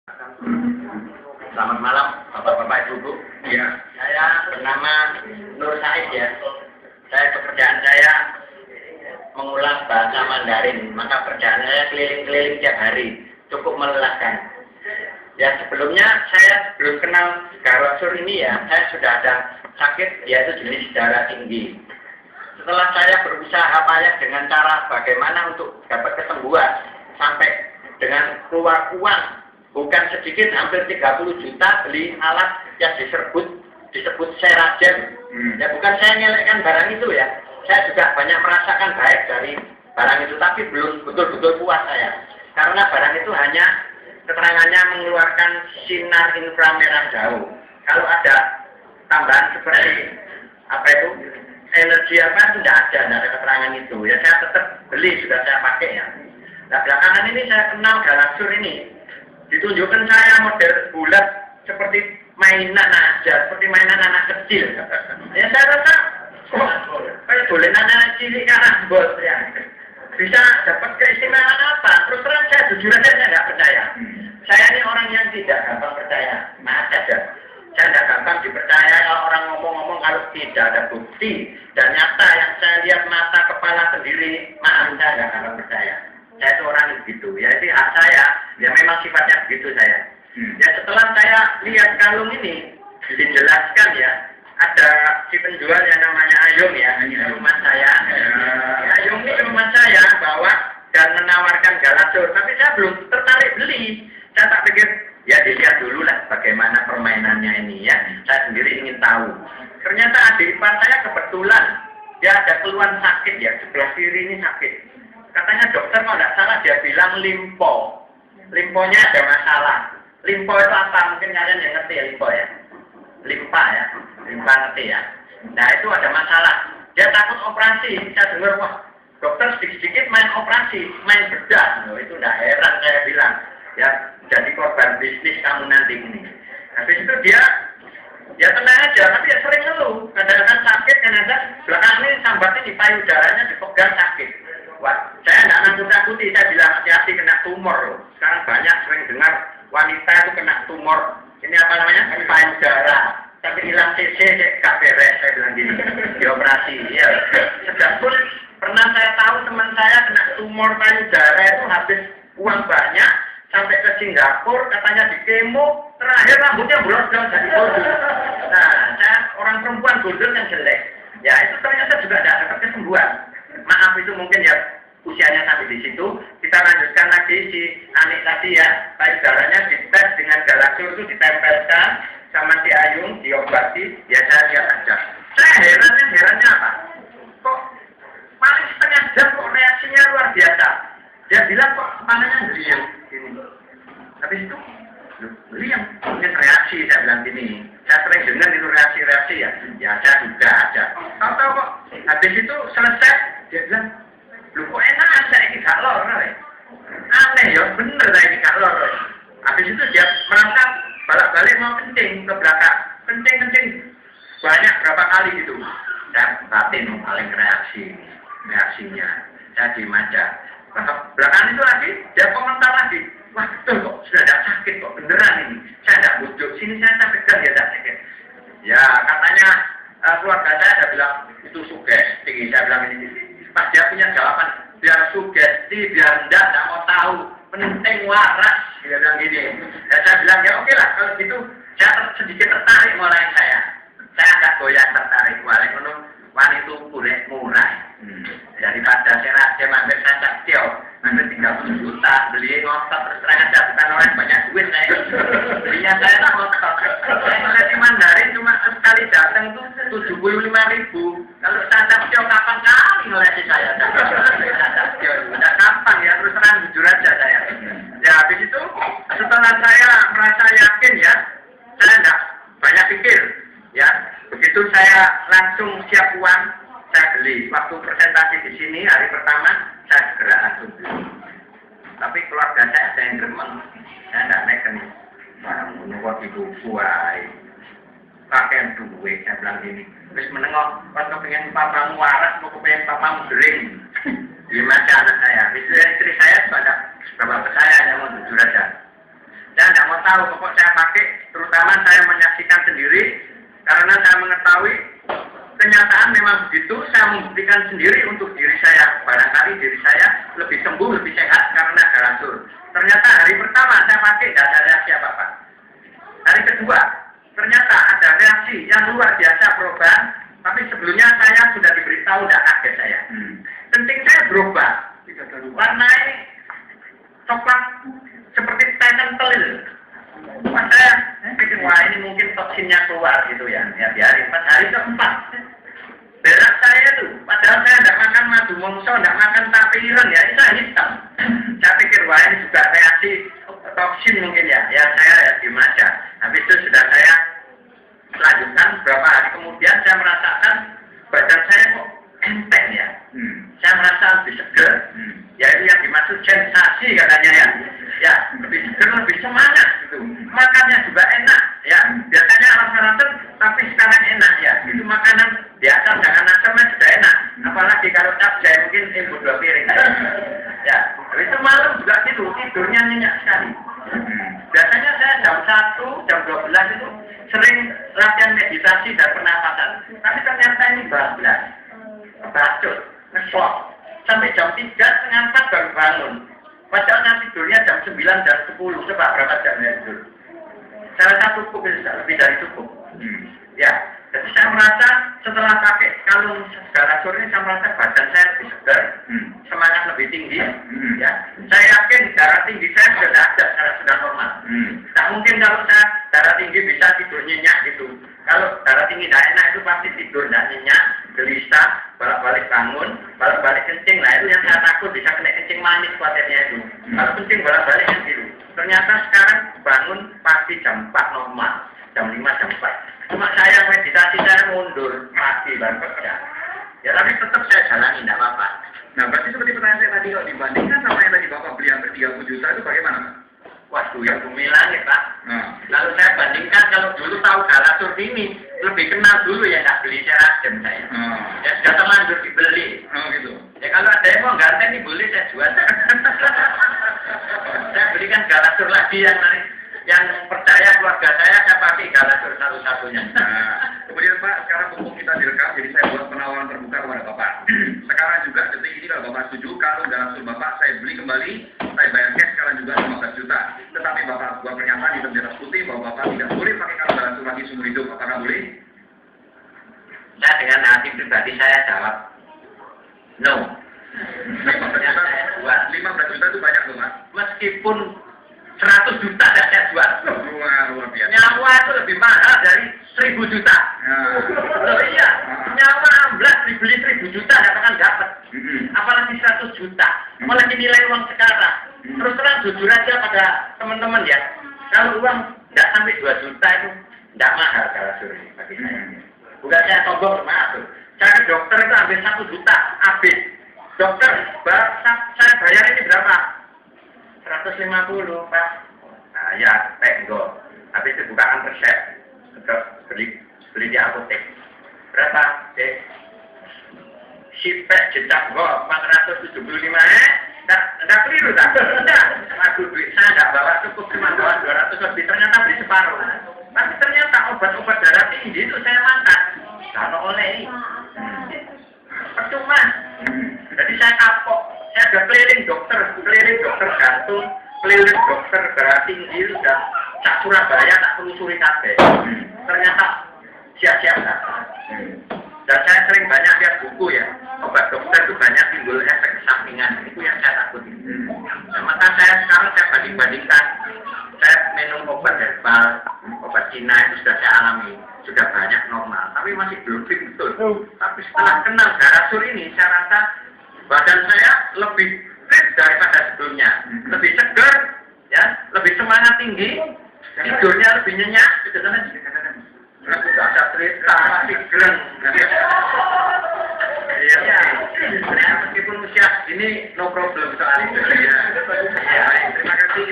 Selamat malam, Bapak-bapak, Ibu-ibu. Ya. Saya bernama Nur Said ya. Pekerjaan saya mengulang bahasa Mandarin. Maka pekerjaan saya keliling-keliling tiap hari. Cukup melelahkan. Ya sebelumnya saya belum kenal garosur ini ya. Saya sudah ada sakit yaitu jenis darah tinggi. Setelah saya berusaha payah dengan cara bagaimana untuk dapat kesembuhan sampai dengan keluar uang bukan sedikit, hampir 30 juta beli alat yang disebut Seragen. Ya bukan saya nyelekkan barang itu ya. Saya juga banyak merasakan baik dari barang itu, tapi belum betul-betul puas saya. Karena barang itu hanya keterangannya mengeluarkan sinar inframerah jauh. Kalau ada tambahan seperti apa itu energi apa tidak ada keterangan itu. Ya saya tetap beli, sudah saya pakai ya. Nah belakangan ini saya kenal garosur ini. Ditunjukkan saya model bulat seperti mainan aja, seperti mainan anak kecil. Ya saya rasa, kayak dolenan anak cilik kan bos ya. Bisa dapat keistimewaan apa? Terus terang saya jujur aja saya nggak percaya. Saya ini orang yang tidak gampang percaya, maaf saja. Saya tidak gampang dipercaya kalau orang ngomong-ngomong kalau tidak ada bukti dan nyata yang saya lihat mata kepala sendiri, maaf saya nggak gampang percaya. Saya itu orang begitu, ya itu hak saya, ya memang sifatnya begitu saya. Ya setelah saya lihat kalung ini, dijelaskan ya, ada si penjual yang namanya Ayung ya, ini rumah saya. Ya, Ayung ini rumah saya bawa dan menawarkan garosur, tapi saya belum tertarik beli. Saya tak pikir, ya dilihat dulu lah bagaimana permainannya ini ya. Saya sendiri ingin tahu. Ternyata adik ipar saya kebetulan dia ada keluhan sakit ya, sebelah kiri ini sakit. Katanya dokter kalau tidak salah dia bilang limpo. Limponya ada masalah. Limpo itu apa? Mungkin kalian yang ngerti ya limpo ya. Limpa ya. Limpa ngerti ya. Nah itu ada masalah. Dia takut operasi. Saya dengar wah dokter sedikit-sedikit main operasi, main bedah. Loh, itu tidak heran saya bilang. Ya jadi korban bisnis kamu nanti ini. Habis itu dia tenang aja, tapi ya sering ngeluh. Kadang-kadang sakit, kadang-kadang belakang ini sambatnya di payudaranya dipegang sakit. Wah, saya nggak nakut-nakuti, saya bilang hati-hati kena tumor loh. Sekarang banyak sering dengar wanita itu kena tumor. Ini apa namanya? Payudara. Tapi hilang CC, gak beres, saya bilang gini. Dioperasi, ya. Sedangkan pernah saya tahu teman saya kena tumor payudara itu habis uang banyak, sampai ke Singapura, katanya di kemo, terakhir rambutnya bolong-bolong jadi bodoh. Nah, saya orang perempuan bodoh yang jelek. Ya, itu ternyata juga tidak dapat kesembuhan. Maaf itu mungkin ya usianya sampai di situ. Kita lanjutkan lagi si Anik tadi ya, payudaranya dites dengan garosur itu ditempelkan sama si Ayung, diobati, ya saya lihat aja. Saya herannya apa? Kok paling setengah jam kok reaksinya luar biasa. Dia bilang kok kepalanya ngeliam gini. Habis itu ngeliam, mungkin reaksi saya bilang gini. Saya sering dengar itu reaksi-reaksi ya. Ya saya juga ada. Tahu-tahu kok habis itu selesai dia bilang, lu kok enak aja ini gak lor, aneh ya, bener lah ini gak lor. Habis itu dia merasa balik-balik mau kencing ke belakang, kencing banyak berapa kali gitu. Saya batin paling reaksinya, saya diem aja. Belakangan itu lagi dia komentar lagi, wah betul kok sudah ada sakit kok beneran ini. Saya tidak bujuk, sini saya tegar ya tidak sakit. Ya katanya keluarga saya ada bilang itu sugesti. Saya bilang ini. Pas dia punya jawaban, biar sugesti, biar tidak mau tahu, penting waras, dia bilang gini. Ya, saya bilang ya oke lah, kalau gitu saya sedikit tertarik mulai saya agak goyah tertarik, mulai menurut wanita kulit murah. Daripada saya ambil sancak tio, ambil 30 juta, beli ngotot terus terang aja, bukan orang banyak duit saya. Belinya saya tak ngotot. Saya ngeliat di Mandarin cuma sekali datang tuh 75.000. Kalau sancak tio kapan kali ngeliat saya? Sancak tio, udah kapan ya, terus terang jujur aja saya. Ya habis itu setelah saya merasa yakin ya, saya enggak banyak pikir ya. Begitu saya langsung siap uang, saya beli. Waktu presentasi di sini hari pertama saya segera langsung beli. Tapi keluarga saya ada yang gremeng, saya tidak naikkan. Menunggu ibu buai, pakaian duit, saya bilang gini. Terus menengok, pas kepengen papamu waras, mau kepengen papamu gering. Gimana anak saya? Istri saya banyak beberapa saya yang mau jujur aja. Saya tidak mau tahu, pokok saya pakai, terutama saya menyaksikan sendiri, karena saya mengetahui kenyataan memang begitu, saya membuktikan sendiri untuk diri saya. Barangkali diri saya lebih sembuh, lebih sehat karena Galasur. Ternyata hari pertama saya pakai, tidak ada reaksi apa-apa. Hari kedua, ternyata ada reaksi yang luar biasa perubahan, tapi sebelumnya saya sudah diberitahu, tidak kaget saya. Kencing saya berubah, warnanya coklat seperti teh kental itu. Pas saya pikir, wah ini mungkin toksinnya keluar gitu ya. Ya biarin. Pas hari keempat, berak saya itu, padahal saya tidak makan madu mongso, tidak makan tapiran ya, itu hitam. Saya pikir, wah ini juga reaksi toksin mungkin ya. Ya saya diam aja. Habis itu sudah saya lanjutkan, beberapa hari kemudian saya merasakan badan saya kok enteng ya. Saya merasa lebih segar. Ya itu yang dimaksud sensasi katanya ya. Ya, lebih segar, lebih semangat gitu. Makannya juga enak ya. Biasanya asam-asam tapi sekarang enak ya. Itu makanan biasa jangan asamnya sudah enak. Apalagi kalau capcay mungkin 2 piring. Ya, itu malam juga gitu, tidurnya nyenyak sekali. Biasanya saya jam 1, jam 12 itu sering latihan meditasi dan pernapasan. Tapi ternyata ini bablas. Bacot, ngeslok. Sampai jam 3, setengah 4 baru bangun. Padahal tidurnya jam 9 dan 10. Coba berapa jamnya tidur? Saya rasa cukup, lebih dari cukup. Ya, jadi saya merasa setelah pakai kalung Galasur ini, saya merasa badan saya lebih segar, semangat lebih tinggi. Ya, saya yakin darah tinggi saya sudah ada, sudah normal. Tak mungkin kalau saya darah tinggi bisa tidur nyenyak gitu. Kalau darah tinggi tidak enak itu pasti tidur tidak nyenyak, gelisah, balik bangun, balik kencing. Nah itu yang saya takut bisa kena kencing manis khawatirnya itu. Kalau kencing balik kan gitu. Ternyata sekarang bangun pasti jam 4 normal, jam 5, jam 4. Cuma saya meditasi saya mundur, pasti baru kerja. Ya tapi tetap saya jalani, tidak apa-apa. Nah berarti seperti pertanyaan saya tadi, kalau dibandingkan sama yang tadi Bapak beli hampir 30 juta itu bagaimana Pak? Waduh, yang bumi langit Pak. Lalu saya bandingkan kalau dulu tahu Galasur ini, lebih kenal dulu ya nggak beli Seragam saya. Ya sudah terlanjur dibeli. Gitu. Ya kalau ada yang mau ganteng nih boleh saya jual. Saya belikan Galasur lagi yang percaya keluarga saya pakai Galasur satu-satunya. Nah, kemudian Pak, sekarang mumpung kita direkam, jadi saya buat penawaran terbuka kepada Bapak. Sekarang juga detik ini kalau Bapak setuju, kalau Galasur Bapak saya beli kembali, saya bayar cash sekarang juga 15 juta. Tetapi Bapak buat pernyataan hitam di atas putih bahwa Bapak tidak boleh pakai kalung Galasur lagi seumur hidup. Apakah boleh? Saya dengan hati pribadi saya jawab no. 15 juta itu banyak loh Mas. Meskipun 100 juta saya jual. Luar biasa. Nyawa itu lebih mahal dari 1000 juta. Loh iya, nyawa amblas dibeli 1000 juta katakan dapat. Apalagi 100 juta. Apalagi nilai uang sekarang. Terus terang jujur aja pada teman-teman ya. Kalau uang tidak sampai 2 juta itu tidak mahal Galasur ini bagi saya. Bukan saya sombong, maaf tuh. Saya ke dokter itu ambil 1 juta habis. Dokter, saya bayar ini berapa? 150 Pak. Nah ya, penggol. Habis itu bukaan resep. Terus beli di apotek. Berapa? Sipek jejak gua 475 Enggak keliru tak? Enggak. Aduh duit saya enggak bawa cukup, cuma bawa 200 lebih. Ternyata beli separuh. Tapi ternyata obat-obat darah tinggi itu saya makan. Kalau oleh percuma. Jadi saya kapok. Saya udah keliling dokter jantung, keliling dokter darah tinggi, sudah tak Surabaya tak telusuri kabeh. Ternyata sia-sia tak. Dan saya sering banyak lihat buku ya, obat dokter itu banyak timbul efek sampingan. Itu yang saya takuti. Nah, maka sekarang saya banding-bandingkan. Saya minum obat herbal, obat Cina itu sudah saya alami, sudah banyak normal, tapi masih belum fit betul. Tapi setelah kenal Galasur ini, saya rasa badan saya lebih fit daripada sebelumnya, lebih segar, ya, lebih semangat tinggi, tidurnya lebih nyenyak, gitu kan? Aku gak ada cerita, masih gereng. Iya, meskipun usia ini no problem soal itu. Ya, terima kasih.